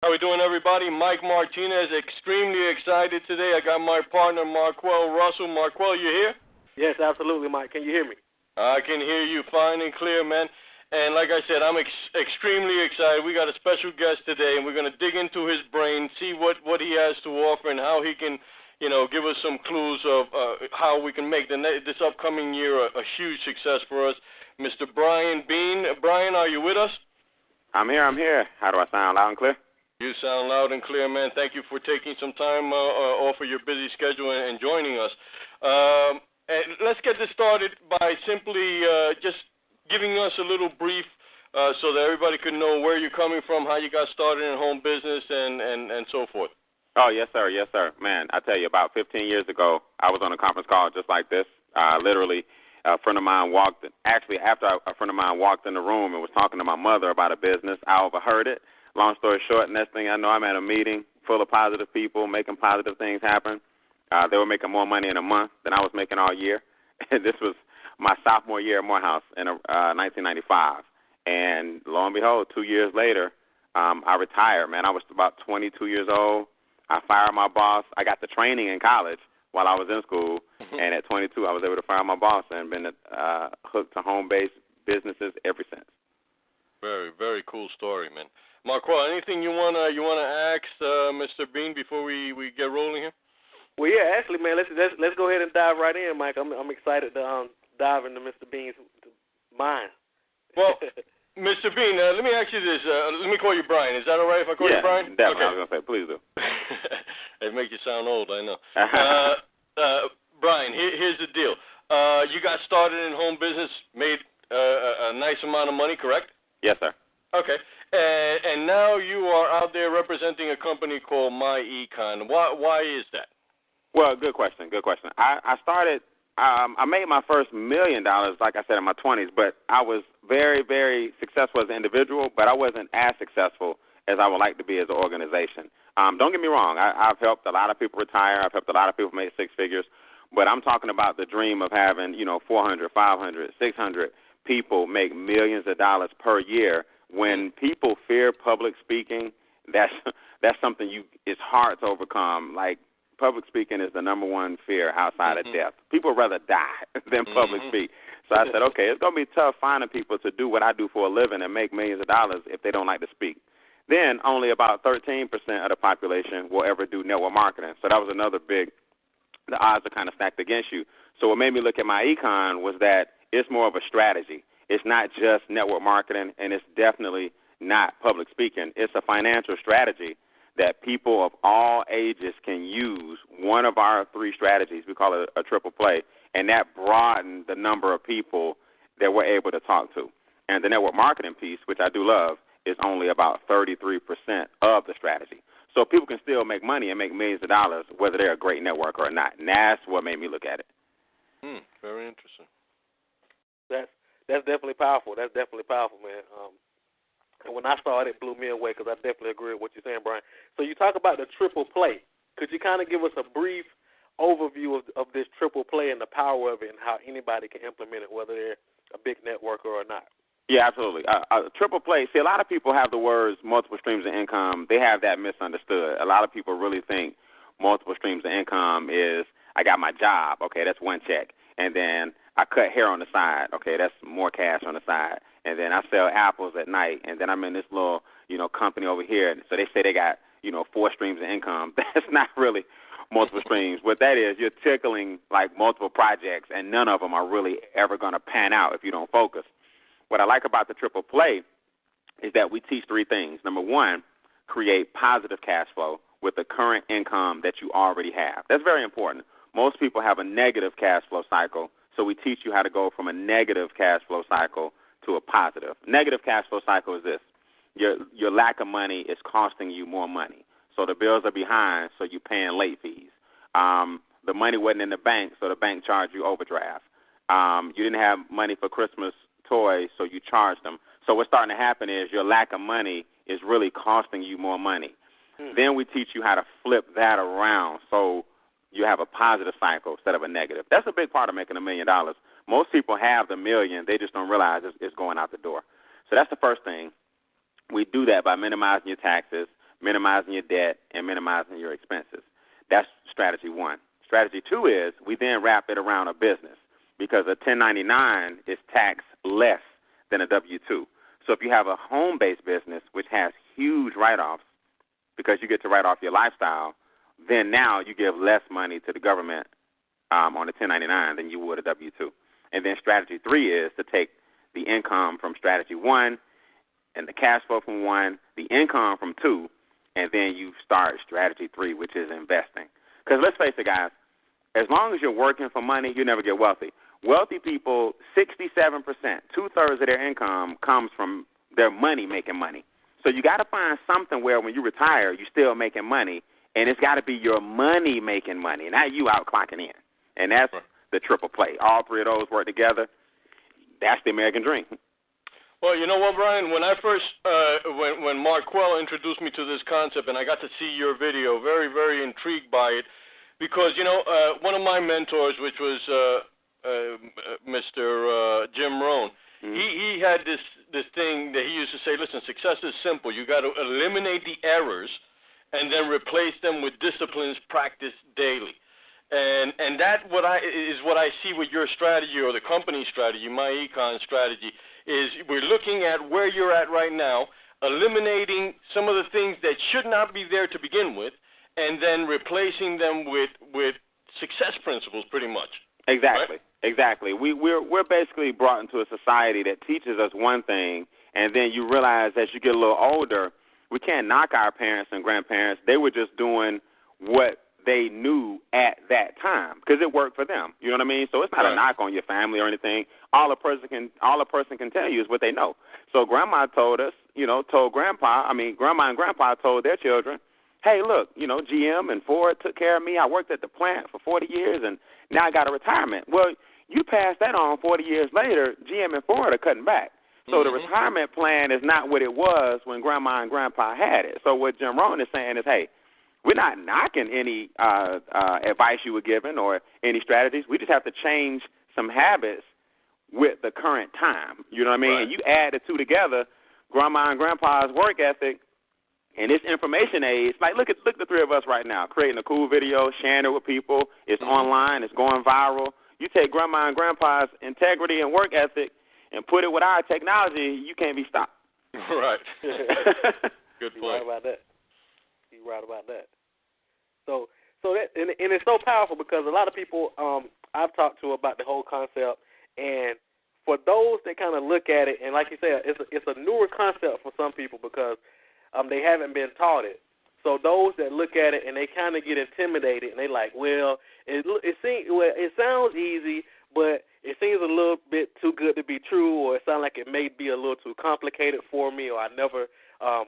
How we doing, everybody? Mike Martinez, extremely excited today. I got my partner, Marquel Russell. Marquel, you here? Yes, absolutely, Mike. Can you hear me? I can hear you fine and clear, man. And like I said, I'm extremely excited. We got a special guest today, and we're going to dig into his brain, see what he has to offer, and how he can, give us some clues of how we can make this upcoming year a huge success for us. Mr. Brian Bean. Brian, are you with us? I'm here. How do I sound? Loud and clear? You sound loud and clear, man. Thank you for taking some time off of your busy schedule and joining us. And let's get this started by simply just giving us a little brief so that everybody can know where you're coming from, how you got started in home business, and so forth. Oh, yes, sir. Yes, sir. Man, I tell you, about 15 years ago, I was on a conference call just like this. Literally, a friend of mine after a friend of mine walked in the room and was talking to my mother about a business, I overheard it. Long story short, next thing I know, I'm at a meeting full of positive people making positive things happen. They were making more money in a month than I was making all year. And this was my sophomore year at Morehouse in 1995. And lo and behold, 2 years later, I retired, man. I was about 22 years old. I fired my boss. I got the training in college while I was in school. And at 22, I was able to fire my boss and been hooked to home-based businesses ever since. Very, very cool story, man. Marquel, anything you wanna ask Mr. Bean before we get rolling here? Well, yeah, actually, man, let's go ahead and dive right in, Mike. I'm excited to dive into Mr. Bean's mind. Well, Mr. Bean, let me ask you this. Let me call you Brian. Is that all right if I call you Brian? Yeah, definitely. Okay. I was gonna say, please do. It makes you sound old, I know. Brian, here's the deal. You got started in home business, made a nice amount of money, correct? Yes, sir. Okay. And now you are out there representing a company called My Econ. Why is that? Well, good question. I started, I made my first $1 million, like I said, in my 20s, but I was very, very successful as an individual, but I wasn't as successful as I would like to be as an organization. Don't get me wrong. I've helped a lot of people retire. I've helped a lot of people make six figures, but I'm talking about the dream of having, 400, 500, 600 people make millions of dollars per year. When people fear public speaking, that's something it's hard to overcome. Like, public speaking is the number one fear outside of death. People rather die than public speak. So I said, okay, it's going to be tough finding people to do what I do for a living and make millions of dollars if they don't like to speak. Then only about 13% of the population will ever do network marketing. So that was another the odds are kind of stacked against you. So what made me look at my econ was that it's more of a strategy. It's not just network marketing, and it's definitely not public speaking. It's a financial strategy that people of all ages can use. One of our three strategies, we call it a triple play, and that broadened the number of people that we're able to talk to. And the network marketing piece, which I do love, is only about 33% of the strategy. So people can still make money and make millions of dollars, whether they're a great networker or not. And that's what made me look at it. Very interesting. That's definitely powerful. That's definitely powerful, man. And when I saw it, it blew me away because I definitely agree with what you're saying, Brian. So you talk about the triple play. Could you kind of give us a brief overview of this triple play and the power of it and how anybody can implement it, whether they're a big networker or not? Yeah, absolutely. Triple play. See, a lot of people have the words multiple streams of income. They have that misunderstood. A lot of people really think multiple streams of income is I got my job. Okay, that's one check. And then I cut hair on the side. Okay, that's more cash on the side. And then I sell apples at night. And then I'm in this little, company over here. So they say they got, 4 streams of income. That's not really multiple streams. What that is, you're tickling like multiple projects, and none of them are really ever going to pan out if you don't focus. What I like about the triple play is that we teach 3 things. Number 1, create positive cash flow with the current income that you already have. That's very important. Most people have a negative cash flow cycle, so we teach you how to go from a negative cash flow cycle to a positive. Negative cash flow cycle is this. Your lack of money is costing you more money. So the bills are behind, so you're paying late fees. The money wasn't in the bank, so the bank charged you overdraft. You didn't have money for Christmas toys, so you charged them. So what's starting to happen is your lack of money is really costing you more money. Then we teach you how to flip that around so you have a positive cycle instead of a negative. That's a big part of making $1 million. Most people have the million. They just don't realize it's going out the door. So that's the first thing. We do that by minimizing your taxes, minimizing your debt, and minimizing your expenses. That's strategy 1. Strategy 2 is we then wrap it around a business because a 1099 is taxed less than a W-2. So if you have a home-based business, which has huge write-offs because you get to write off your lifestyle, then now you give less money to the government on a 1099 than you would a W-2. And then strategy 3 is to take the income from strategy 1 and the cash flow from 1, the income from 2, and then you start strategy 3, which is investing. Because let's face it, guys, as long as you're working for money, you never get wealthy. Wealthy people, 67%, 2/3 of their income comes from their money making money. So you got to find something where when you retire, you're still making money, and it's got to be your money making money, not you out clocking in. And that's the triple play. All 3 of those work together. That's the American dream. Well, you know what, Brian? When I first, when Marquel introduced me to this concept, and I got to see your video, very, very intrigued by it, because one of my mentors, which was Mr. Jim Rohn, he had this thing that he used to say, listen, success is simple. You got to eliminate the errors, and then replace them with disciplines practiced daily. And that what I see with your strategy or the company's strategy, my econ strategy, is we're looking at where you're at right now, eliminating some of the things that should not be there to begin with, and then replacing them with success principles, pretty much. Exactly. Right? Exactly. We're basically brought into a society that teaches us one thing, and then you realize as you get a little older, we can't knock our parents and grandparents. They were just doing what they knew at that time because it worked for them. You know what I mean? So it's not a knock on your family or anything. All a person can tell you is what they know. So grandma told us, told grandma and grandpa told their children, hey, look, GM and Ford took care of me. I worked at the plant for 40 years, and now I got a retirement. Well, you pass that on 40 years later, GM and Ford are cutting back. So the retirement plan is not what it was when grandma and grandpa had it. So what Jim Rohn is saying is, hey, we're not knocking any advice you were given or any strategies. We just have to change some habits with the current time. You know what I mean? Right. And you add the 2 together, grandma and grandpa's work ethic, and this information age, like look at the 3 of us right now, creating a cool video, sharing it with people. It's online. It's going viral. You take grandma and grandpa's integrity and work ethic and put it with our technology, you can't be stopped. Right. Good point. You're right about that. You're right about that. So that and it's so powerful because a lot of people I've talked to about the whole concept, and for those that kind of look at it, and like you said, it's a newer concept for some people because they haven't been taught it. So those that look at it and they kind of get intimidated and they like, well, it sounds easy, but it seems a little bit too good to be true, or it sounds like it may be a little too complicated for me, or I never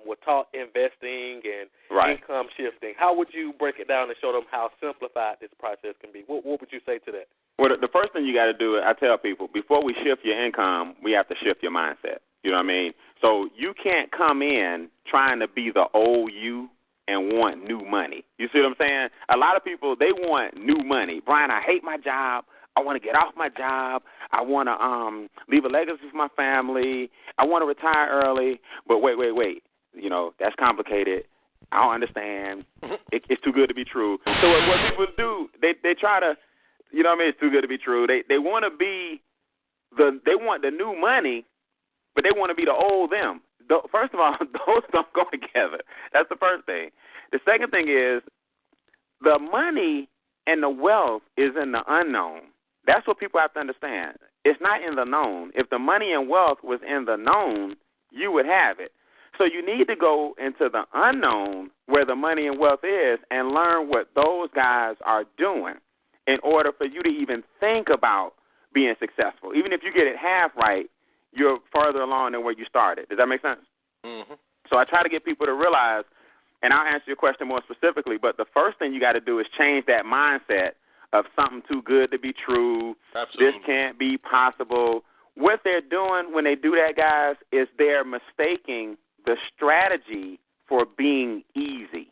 were taught investing and income shifting. How would you break it down and show them how simplified this process can be? What would you say to that? Well, the first thing you got to do, I tell people, before we shift your income, we have to shift your mindset. You know what I mean? So you can't come in trying to be the old you and want new money. You see what I'm saying? A lot of people, they want new money. Brian, I hate my job. I want to get off my job. I want to leave a legacy for my family. I want to retire early. But wait. That's complicated. I don't understand. It's too good to be true. So what people do, they try to, it's too good to be true. They want to be they want the new money, but they want to be the old them. First of all, those don't go together. That's the first thing. The second thing is the money and the wealth is in the unknown. That's what people have to understand. It's not in the known. If the money and wealth was in the known, you would have it. So you need to go into the unknown where the money and wealth is and learn what those guys are doing in order for you to even think about being successful. Even if you get it half right, you're further along than where you started. Does that make sense? Mm-hmm. So I try to get people to realize, and I'll answer your question more specifically, but the first thing you got to do is change that mindset of something too good to be true. Absolutely. This can't be possible. What they're doing when they do that, guys, is they're mistaking the strategy for being easy.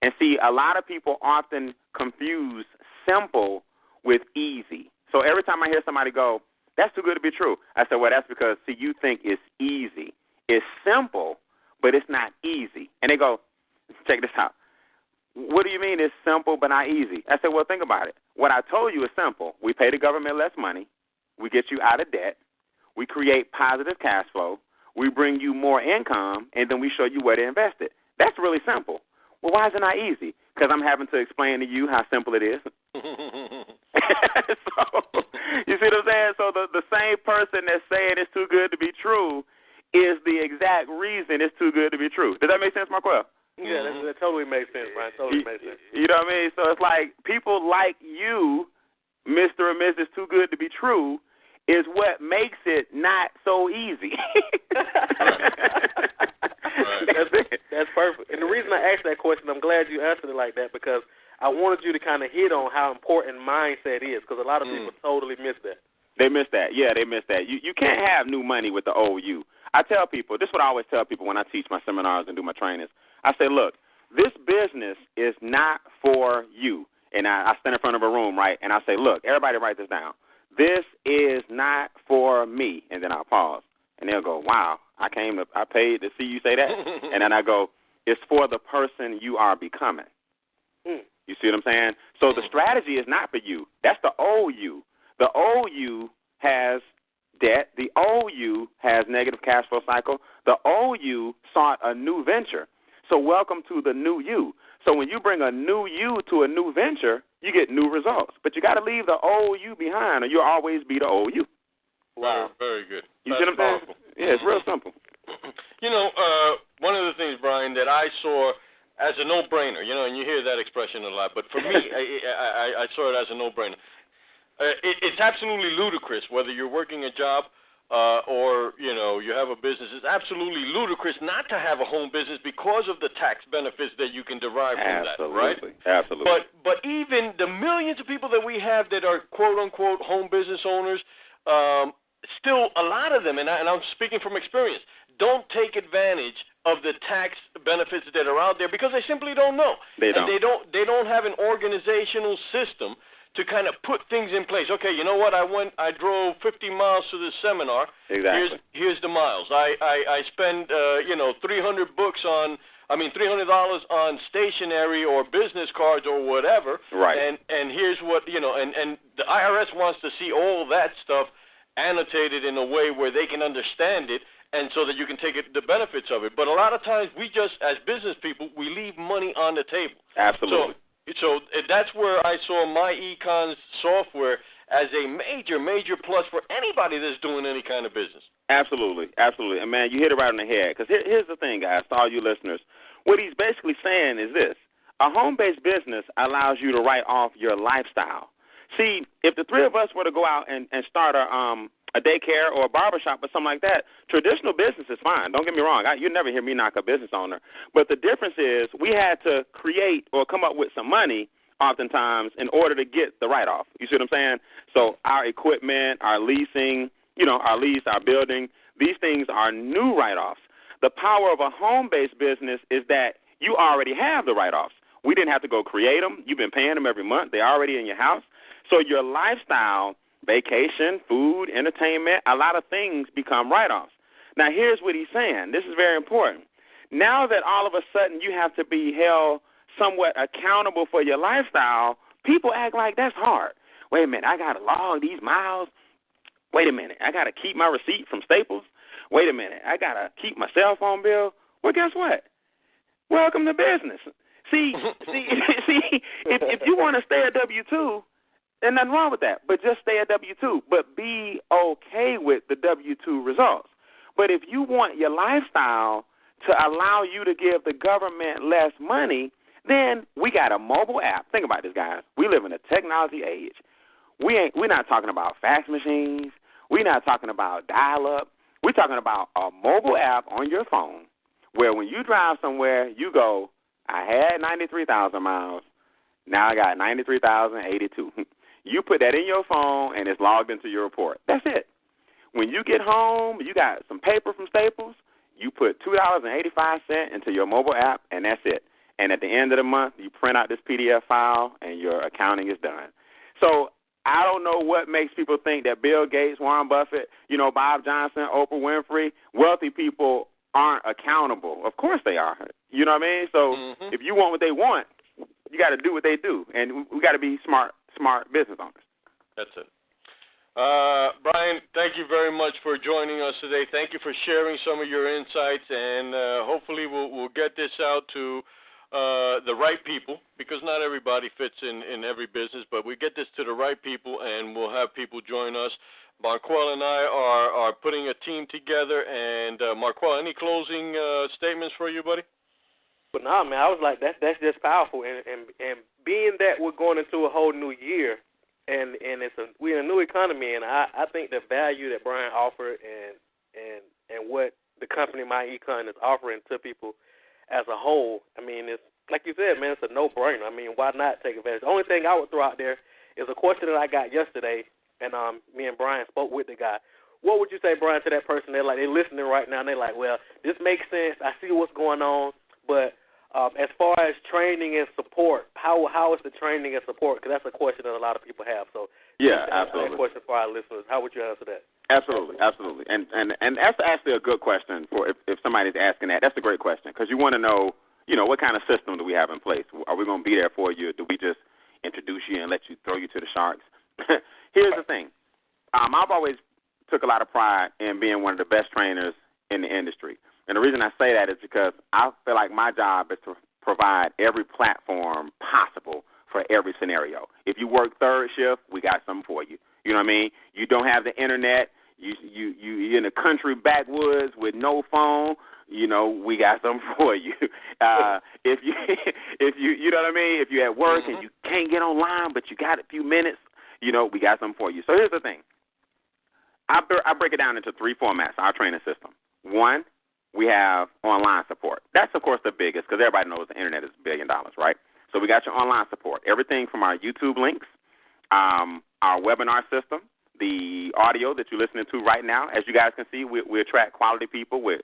And see, a lot of people often confuse simple with easy. So every time I hear somebody go, that's too good to be true, I said, well, that's because, see, you think it's easy. It's simple, but it's not easy. And they go, check this out. What do you mean it's simple but not easy? I said, well, think about it. What I told you is simple. We pay the government less money. We get you out of debt. We create positive cash flow. We bring you more income, and then we show you where to invest it. That's really simple. Well, why is it not easy? Because I'm having to explain to you how simple it is. So, you see what I'm saying? So the same person that's saying it's too good to be true is the exact reason it's too good to be true. Does that make sense, Marquel? Yeah, that totally makes sense, Brian. Totally makes sense. You know what I mean? So it's like people like you, Mr. and Mrs. Too Good to Be True, is what makes it not so easy. That's perfect. And the reason I asked that question, I'm glad you answered it like that, because I wanted you to kind of hit on how important mindset is, because a lot of people totally miss that. They miss that. Yeah, they miss that. You can't have new money with the old you. I tell people, this is what I always tell people when I teach my seminars and do my trainings. I say, look, this business is not for you. And I stand in front of a room, right, and I say, look, everybody write this down. This is not for me. And then I'll pause. And they'll go, wow, I paid to see you say that. And then I go, it's for the person you are becoming. You see what I'm saying? So the strategy is not for you. That's the old you. The old you has debt. The old you has negative cash flow cycle. The old you sought a new venture. So welcome to the new you. So when you bring a new you to a new venture, you get new results. But you got to leave the old you behind, or you'll always be the old you. Wow, very good. You see what I'm saying? Yeah, it's real simple. You know, one of the things, Brian, that I saw as a no-brainer, you know, and you hear that expression a lot, but for me, I saw it as a no-brainer. It's absolutely ludicrous whether you're working a job or, you know, you have a business. It's absolutely ludicrous not to have a home business because of the tax benefits that you can derive from that, right? Absolutely. But even the millions of people that we have that are quote-unquote home business owners, still a lot of them, and I'm speaking from experience, don't take advantage of the tax benefits that are out there because they simply don't know. They don't have an organizational system to kind of put things in place. Okay, you know what? I drove 50 miles to this seminar. Exactly. Here's the miles. I spend $300 on stationery or business cards or whatever. Right. And here's what, and the IRS wants to see all that stuff annotated in a way where they can understand it and so that you can take the benefits of it. But a lot of times we just, as business people, we leave money on the table. Absolutely. So that's where I saw my econ software as a major, major plus for anybody that's doing any kind of business. Absolutely. And, man, you hit it right on the head. Because here's the thing, guys, to all you listeners. What he's basically saying is this. A home-based business allows you to write off your lifestyle. See, if the three of us were to go out and start a daycare or a barbershop or something like that, traditional business is fine. Don't get me wrong. You never hear me knock a business owner. But the difference is we had to create or come up with some money oftentimes in order to get the write-off. You see what I'm saying? So our equipment, our leasing, our lease, our building, these things are new write-offs. The power of a home-based business is that you already have the write-offs. We didn't have to go create them. You've been paying them every month. They're already in your house. So your lifestyle, vacation, food, entertainment, a lot of things become write-offs. Now, here's what he's saying. This is very important. Now that all of a sudden you have to be held somewhat accountable for your lifestyle, people act like that's hard. Wait a minute, I got to log these miles. Wait a minute, I got to keep my receipt from Staples. Wait a minute, I got to keep my cell phone bill. Well, guess what? Welcome to business. See, if you want to stay at W-2, there's nothing wrong with that, but just stay at W-2. But be okay with the W-2 results. But if you want your lifestyle to allow you to give the government less money, then we got a mobile app. Think about this, guys. We live in a technology age. We're not talking about fax machines. We're not talking about dial-up. We're talking about a mobile app on your phone where when you drive somewhere, you go, I had 93,000 miles. Now I got 93,082. You put that in your phone, and it's logged into your report. That's it. When you get home, you got some paper from Staples, you put $2.85 into your mobile app, and that's it. And at the end of the month, you print out this PDF file, and your accounting is done. So I don't know what makes people think that Bill Gates, Warren Buffett, Bob Johnson, Oprah Winfrey, wealthy people aren't accountable. Of course they are. You know what I mean? So if you want what they want, you got to do what they do, and we got to be smart business owners. That's it. Brian, thank you very much for joining us today. Thank you for sharing some of your insights, and hopefully we'll get this out to the right people, because not everybody fits in every business, but we get this to the right people, and we'll have people join us. Marquel and I are putting a team together, and Marquel, any closing statements for you, buddy? But nah, man, I was like, that's just powerful, and being that we're going into a whole new year, and we're in a new economy, and I think the value that Brian offered and what the company My Econ is offering to people as a whole, I mean, it's like you said, man, it's a no-brainer. I mean, why not take advantage? The only thing I would throw out there is a question that I got yesterday, and me and Brian spoke with the guy. What would you say, Brian, to that person? They're listening right now, and they're like, well, this makes sense. I see what's going on, but as far as training and support, how is the training and support? Because that's a question that a lot of people have. So yeah, absolutely. That question for our listeners. How would you answer that? Absolutely. And that's actually a good question for if somebody's asking that. That's a great question, because you want to know, what kind of system do we have in place? Are we going to be there for you? Do we just introduce you and let you throw you to the sharks? Here's the thing. I've always took a lot of pride in being one of the best trainers in the industry. And the reason I say that is because I feel like my job is to provide every platform possible for every scenario. If you work third shift, we got something for you. You know what I mean? You don't have the internet. You're in the country backwoods with no phone. We got something for you. If you know what I mean? If you're at work and you can't get online, but you got a few minutes, we got something for you. So here's the thing. I break it down into three formats, our training system. One, we have online support. That's, of course, the biggest, because everybody knows the internet is $1 billion, right? So we got your online support, everything from our YouTube links, our webinar system, the audio that you're listening to right now. As you guys can see, we attract quality people with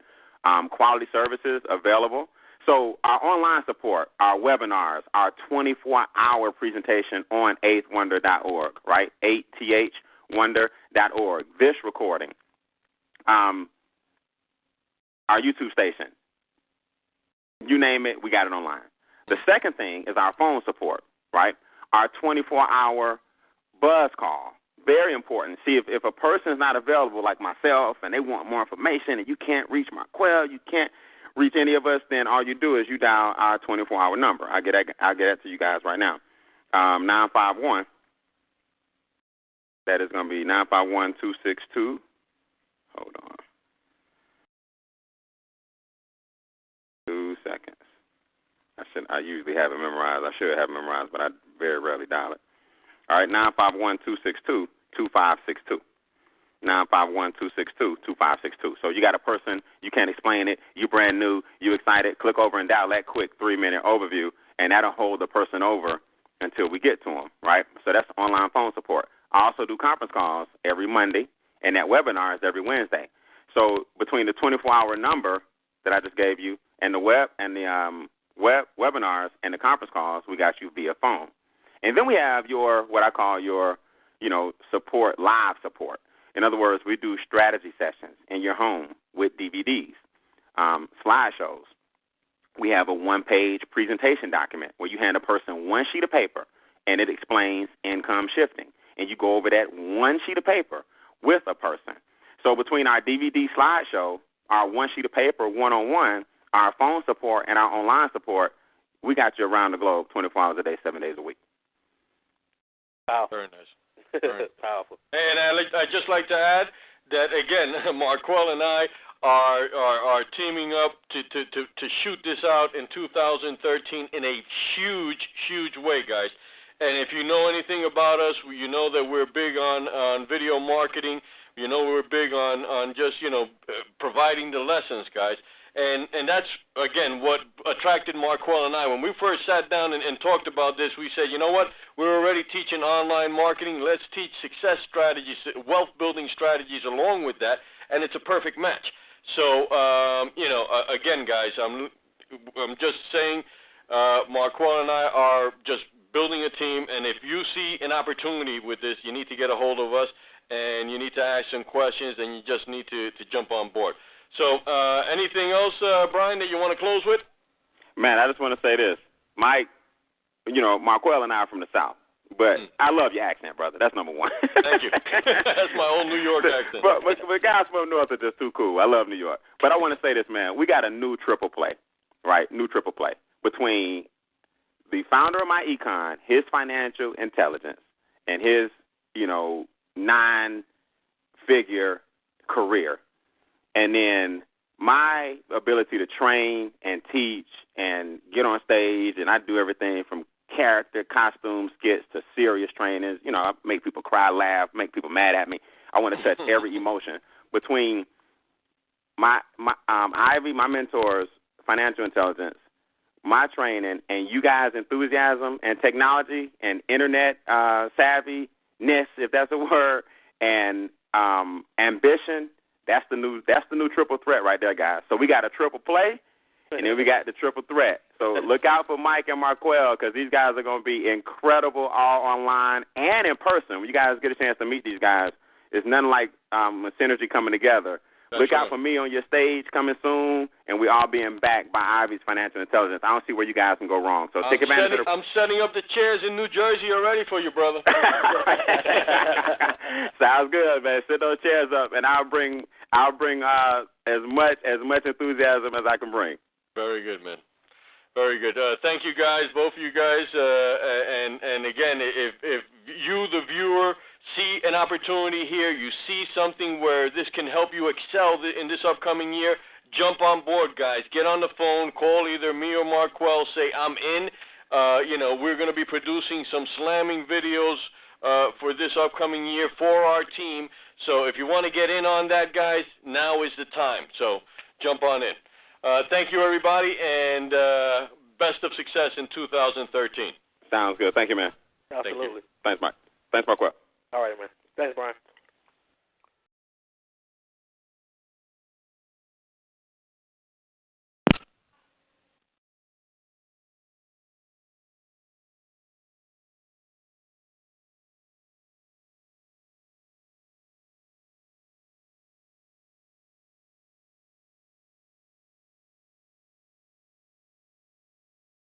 quality services available. So our online support, our webinars, our 24-hour presentation on 8thwonder.org, right? 8thwonder.org. This recording, our YouTube station, you name it, we got it online. The second thing is our phone support, right? Our 24-hour buzz call, very important. See, if a person is not available, like myself, and they want more information, and you can't reach Marquel, you can't reach any of us, then all you do is you dial our 24-hour number. I'll get that to you guys right now. 951. That is going to be 951-262. Hold on. 2 seconds. I usually have it memorized. I should have it memorized, but I very rarely dial it. All right, 951-262-2562. 951-262-2562. So you got a person, you can't explain it, you brand new, you excited, click over and dial that quick 3-minute overview, and that'll hold the person over until we get to them, right? So that's online phone support. I also do conference calls every Monday, and that webinar is every Wednesday. So between the 24-hour number that I just gave you and the webinars and the conference calls, we got you via phone. And then we have what I call your support, live support. In other words, we do strategy sessions in your home with DVDs, slideshows. We have a one-page presentation document where you hand a person one sheet of paper, and it explains income shifting. And you go over that one sheet of paper with a person. So between our DVD slideshow, our one sheet of paper, one-on-one, our phone support, and our online support, we got you around the globe 24 hours a day, 7 days a week. Wow. Very nice. Very powerful. And I'd just like to add that, again, Marquel and I are teaming up to shoot this out in 2013 in a huge way, guys. And if you know anything about us, you know that we're big on video marketing. You know we're big on just, providing the lessons, guys. And that's, again, what attracted Marquel and I. When we first sat down and talked about this, we said, you know what, we're already teaching online marketing. Let's teach success strategies, wealth-building strategies along with that, and it's a perfect match. So, again, guys, I'm just saying Marquel and I are just building a team, and if you see an opportunity with this, you need to get a hold of us, and you need to ask some questions, and you just need to jump on board. So anything else, Brian, that you want to close with? Man, I just want to say this. Mike, Marquel and I are from the South. But I love your accent, brother. That's number one. Thank you. That's my old New York accent. But guys from North are just too cool. I love New York. But I want to say this, man. We got a new triple play, right? New triple play between the founder of my econ, his financial intelligence, and his, 9-figure career. And then my ability to train and teach and get on stage, and I do everything from character, costume, skits to serious trainings. I make people cry, laugh, make people mad at me. I want to touch every emotion. Between my Ivy, my mentors, financial intelligence, my training, and you guys' enthusiasm and technology and internet savviness, if that's a word, and ambition. That's the new triple threat right there, guys. So we got a triple play, and then we got the triple threat. So look out for Mike and Marquel, because these guys are going to be incredible all online and in person. When you guys get a chance to meet these guys, it's nothing like synergy coming together. Look out for me on your stage coming soon, and we're all being backed by Ivy's financial intelligence. I don't see where you guys can go wrong. So take advantage of I'm setting up the chairs in New Jersey already for you, brother. Sounds good, man. Set those chairs up, and I'll bring as much enthusiasm as I can bring. Very good, man. Very good. Thank you, guys, both of you guys. And again, if you, the viewer, see an opportunity here, you see something where this can help you excel in this upcoming year, jump on board, guys. Get on the phone, call either me or Marquel, say I'm in. We're going to be producing some slamming videos for this upcoming year for our team. So if you want to get in on that, guys, now is the time. So jump on in. Thank you, everybody, and best of success in 2013. Sounds good. Thank you, man. Absolutely. Thanks, Mike. Thanks, Marquel. All right, man. Thanks, Brian.